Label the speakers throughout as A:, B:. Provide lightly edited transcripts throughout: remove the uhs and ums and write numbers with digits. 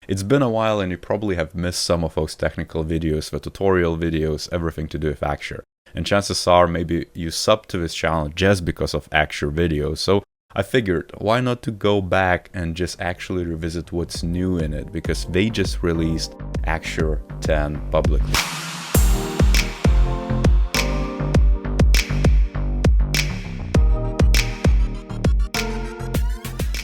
A: It's been a while and you probably have missed some of those technical videos, the tutorial videos, everything to do with Axure. And chances are maybe you sub to this channel just because of Axure videos. So I figured, why not to go back and just actually revisit what's new in it, because they just released Axure 10 publicly.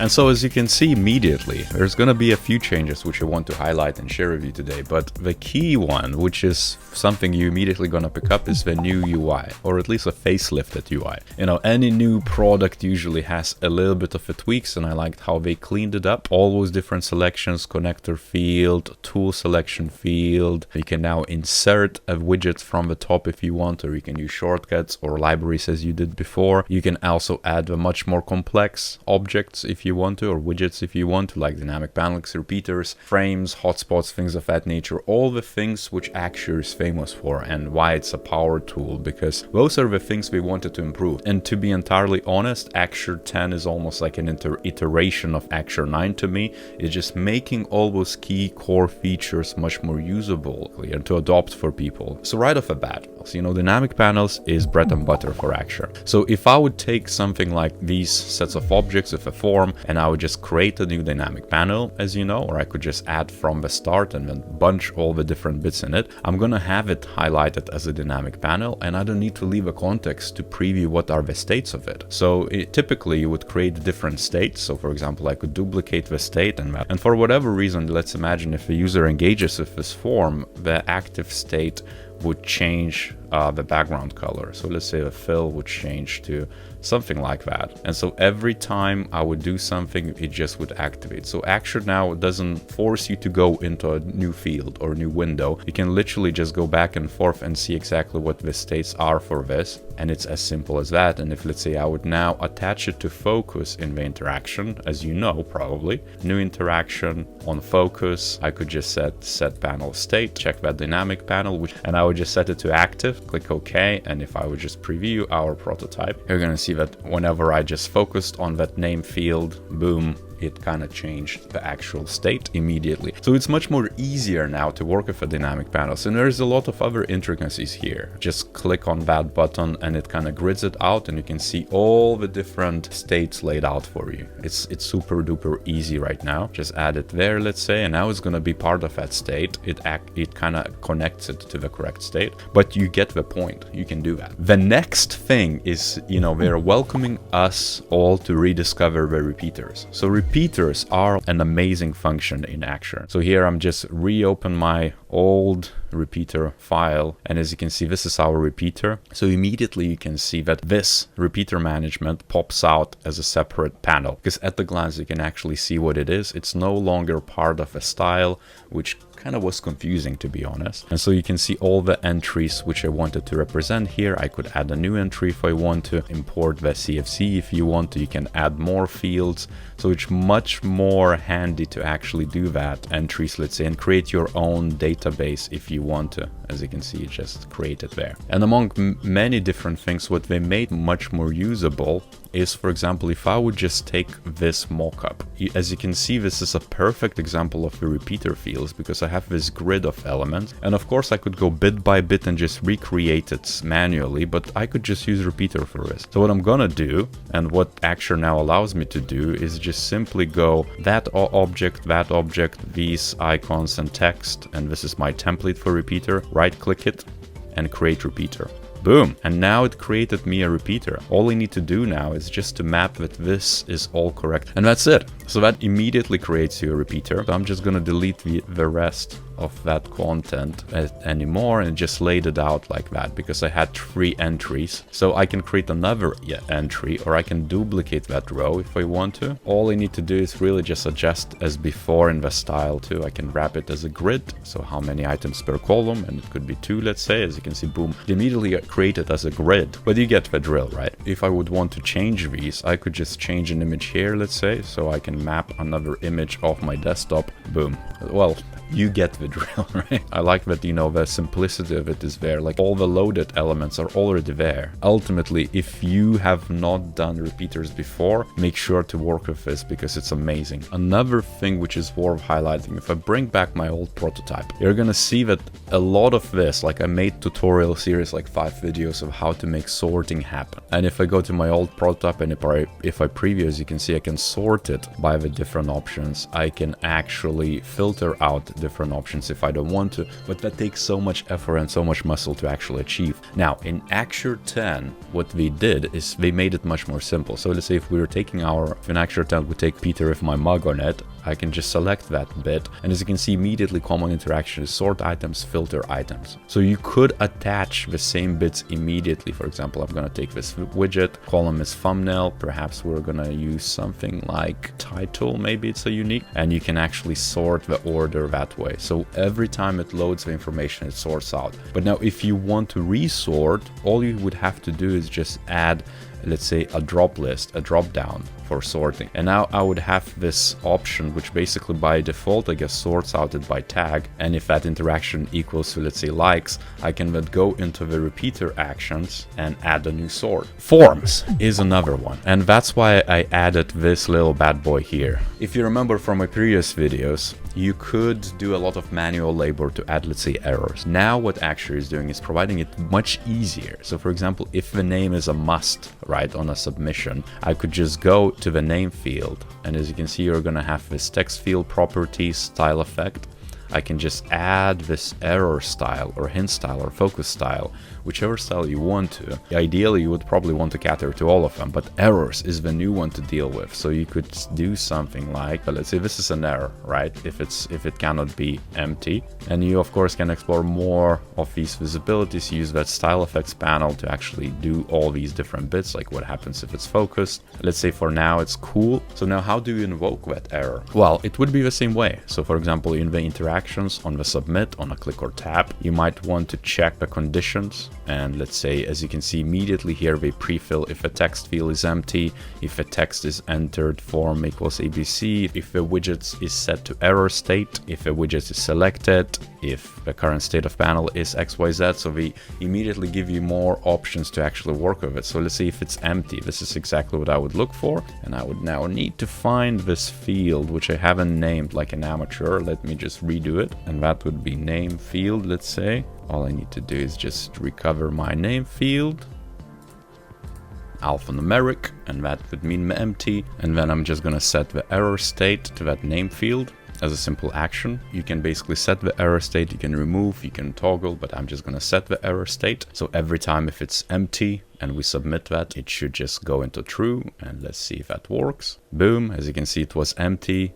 A: And so as you can see immediately, there's going to be a few changes which I want to highlight and share with you today. But the key one, which is something you immediately going to pick up, is the new UI, or at least a facelifted UI. You know, any new product usually has a little bit of a tweaks, and I liked how they cleaned it up. All those different selections, connector field, tool selection field. You can now insert a widget from the top if you want, or you can use shortcuts or libraries as you did before. You can also add a much more complex objects if you want to, or widgets if you want to, like dynamic panels, repeaters, frames, hotspots, things of that nature. All the things which Axure is famous for and why it's a power tool, because those are the things we wanted to improve. And to be entirely honest, Axure 10 is almost like an iteration of Axure 9 to me. It's just making all those key core features much more usable and to adopt for people. So right off the bat, so, you know, dynamic panels is bread and butter for Axure. So if I would take something like these sets of objects with a form, and I would just create a new dynamic panel, as you know, or I could just add from the start and then bunch all the different bits in it, I'm gonna have it highlighted as a dynamic panel, and I don't need to leave a context to preview what are the states of it. So typically you would create different states. So for example, I could duplicate the state and for whatever reason, let's imagine if the user engages with this form, the active state would change the background color. So let's say the fill would change to something like that. And so every time I would do something, it just would activate. So Axure now doesn't force you to go into a new field or new window. You can literally just go back and forth and see exactly what the states are for this. And it's as simple as that. And if, let's say, I would now attach it to focus in the interaction, as you know, probably, new interaction on focus, I could just set panel state, check that dynamic panel, and I would just set it to active, click OK. And if I would just preview our prototype, you're going to see that whenever I just focused on that name field, boom, it kind of changed the actual state immediately. So it's much more easier now to work with a dynamic panels. And there's a lot of other intricacies here. Just click on that button and it kind of grids it out, and you can see all the different states laid out for you. It's super duper easy right now. Just add it there, let's say, and now it's going to be part of that state. It kind of connects it to the correct state, but you get the point. You can do that. The next thing is, you know, they're welcoming us all to rediscover the repeaters. So repeaters are an amazing function in Axure. So here I'm just reopen my old repeater file, and as you can see, this is our repeater. So immediately you can see that this repeater management pops out as a separate panel, because at the glance you can actually see what it is. It's no longer part of a style, which kind of was confusing, to be honest. And so you can see all the entries which I wanted to represent here. I could add a new entry if I want to, import the CFC if you want to. You can add more fields. So it's much more handy to actually do that, entries, let's say, and create your own database if you want to. As you can see, just create it there. And among many different things, what they made much more usable is, for example, if I would just take this mockup. As you can see, this is a perfect example of the repeater fields, because I have this grid of elements. And of course, I could go bit by bit and just recreate it manually, but I could just use repeater for this. So what I'm gonna do, and what Axure now allows me to do, is just simply go that object, these icons and text, and this is my template for repeater. Right click it and create repeater. Boom. And now it created me a repeater. All I need to do now is just to map that this is all correct. And that's it. So that immediately creates you a repeater. So I'm just going to delete the rest of that content anymore and just laid it out like that, because I had 3 entries. So I can create another entry, or I can duplicate that row if I want to. All I need to do is really just adjust as before in the style too. I can wrap it as a grid. So how many items per column, and it could be 2, let's say. As you can see, boom, it immediately created as a grid. But you get the drill, right? If I would want to change these, I could just change an image here, let's say. So I can map another image off my desktop. Boom. Well, you get the drill, right? I like that, you know, the simplicity of it is there. Like all the loaded elements are already there. Ultimately, if you have not done repeaters before, make sure to work with this because it's amazing. Another thing which is worth highlighting, if I bring back my old prototype, you're gonna see that a lot of this, like I made tutorial series, like 5 videos of how to make sorting happen. And if I go to my old prototype and if I preview, as you can see, I can sort it by the different options. I can actually filter out different options if I don't want to, but that takes so much effort and so much muscle to actually achieve. Now in Axure 10, what they did is they made it much more simple. So let's say if we were taking in Axure 10 we take Peter with my mug on it, I can just select that bit, and as you can see, immediately common interaction is sort items, filter items. So you could attach the same bits immediately. For example, I'm going to take this widget, column is thumbnail, perhaps we're going to use something like title, maybe it's a unique, and you can actually sort the order that way. So every time it loads the information, it sorts out. But now if you want to resort, all you would have to do is just add, let's say, a drop list, a drop down for sorting. And now I would have this option, which basically by default, I guess, sorts out it by tag. And if that interaction equals to, let's say, likes, I can then go into the repeater actions and add a new sort. Forms is another one. And that's why I added this little bad boy here. If you remember from my previous videos, you could do a lot of manual labor to add, let's say, errors. Now what Axure is doing is providing it much easier. So for example, if the name is a must, right, on a submission, I could just go to the name field, and as you can see, you're gonna have this text field properties style effect. I can just add this error style or hint style or focus style, whichever style you want to. Ideally, you would probably want to cater to all of them, but errors is the new one to deal with. So you could do something like, let's say this is an error, right? If it cannot be empty. And you of course can explore more of these visibilities, use that style effects panel to actually do all these different bits, like what happens if it's focused. Let's say for now it's cool. So now how do you invoke that error? Well, it would be the same way. So for example, in the interaction on the submit, on a click or tap, you might want to check the conditions, and let's say, as you can see immediately here, they pre-fill if a text field is empty, if a text is entered form equals ABC, if the widget is set to error state, if a widget is selected, if the current state of panel is XYZ. So we immediately give you more options to actually work with it. So let's see if it's empty. This is exactly what I would look for, and I would now need to find this field, which I haven't named like an amateur. Let me just redo it, and that would be name field. Let's say all I need to do is just recover my name field, alphanumeric, and that would mean empty, and then I'm just gonna set the error state to that name field as a simple action. You can basically set the error state, you can remove, you can toggle, but I'm just gonna set the error state. So every time if it's empty and we submit that, it should just go into true, and let's see if that works. Boom, as you can see, it was empty.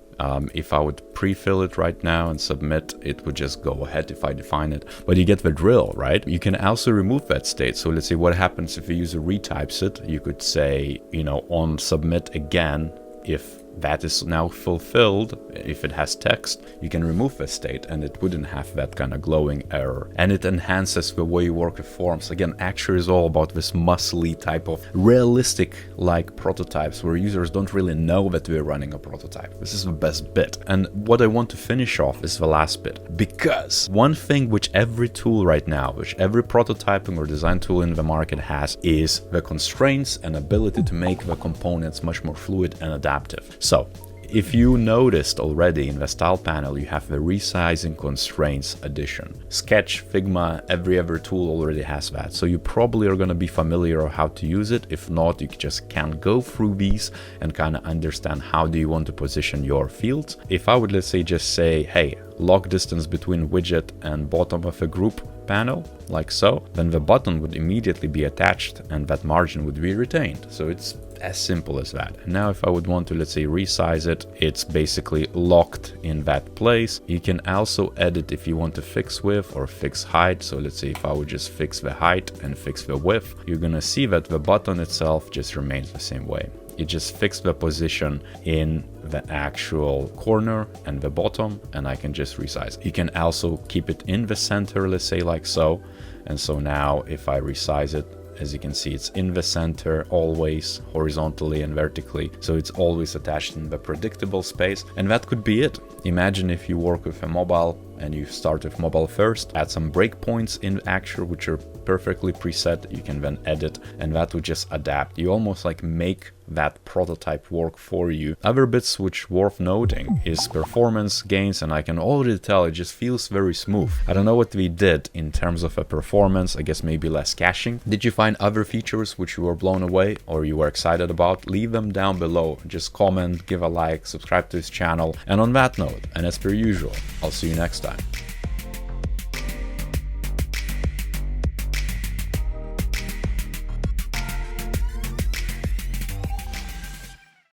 A: If I would pre-fill it right now and submit, it would just go ahead if I define it. But you get the drill, right? You can also remove that state. So let's say what happens if the user retypes it. You could say, you know, on submit again, if that is now fulfilled, if it has text, you can remove the state and it wouldn't have that kind of glowing error. And it enhances the way you work with forms. Again, Axure is all about this muscly type of realistic like prototypes where users don't really know that we're running a prototype. This is the best bit. And what I want to finish off is the last bit, because one thing which every tool right now, which every prototyping or design tool in the market has, is the constraints and ability to make the components much more fluid and adaptive. So if you noticed already in the style panel, you have the resizing constraints addition. Sketch, Figma, every other tool already has that. So you probably are going to be familiar with how to use it. If not, you just can go through these and kind of understand how do you want to position your fields. If I would, let's say, just say, hey, lock distance between widget and bottom of a group panel, like so, then the button would immediately be attached and that margin would be retained. So it's as simple as that. And now if I would want to, let's say, resize it, it's basically locked in that place. You can also edit if you want to fix width or fix height. So let's say if I would just fix the height and fix the width, you're gonna see that the button itself just remains the same way. You just fix the position in the actual corner and the bottom, and I can just resize. You can also keep it in the center, let's say like so. And so now if I resize it, as you can see, it's in the center, always horizontally and vertically. So it's always attached in the predictable space. And that could be it. Imagine if you work with a mobile and you start with mobile first, add some breakpoints in Axure which are perfectly preset, you can then edit, and that would just adapt. You almost like make that prototype work for you. Other bits which worth noting is performance gains, and I can already tell it just feels very smooth. I don't know what we did in terms of a performance, I guess maybe less caching. Did you find other features which you were blown away or you were excited about? Leave them down below, just comment, give a like, subscribe to this channel, and on that note, and as per usual, I'll see you next time.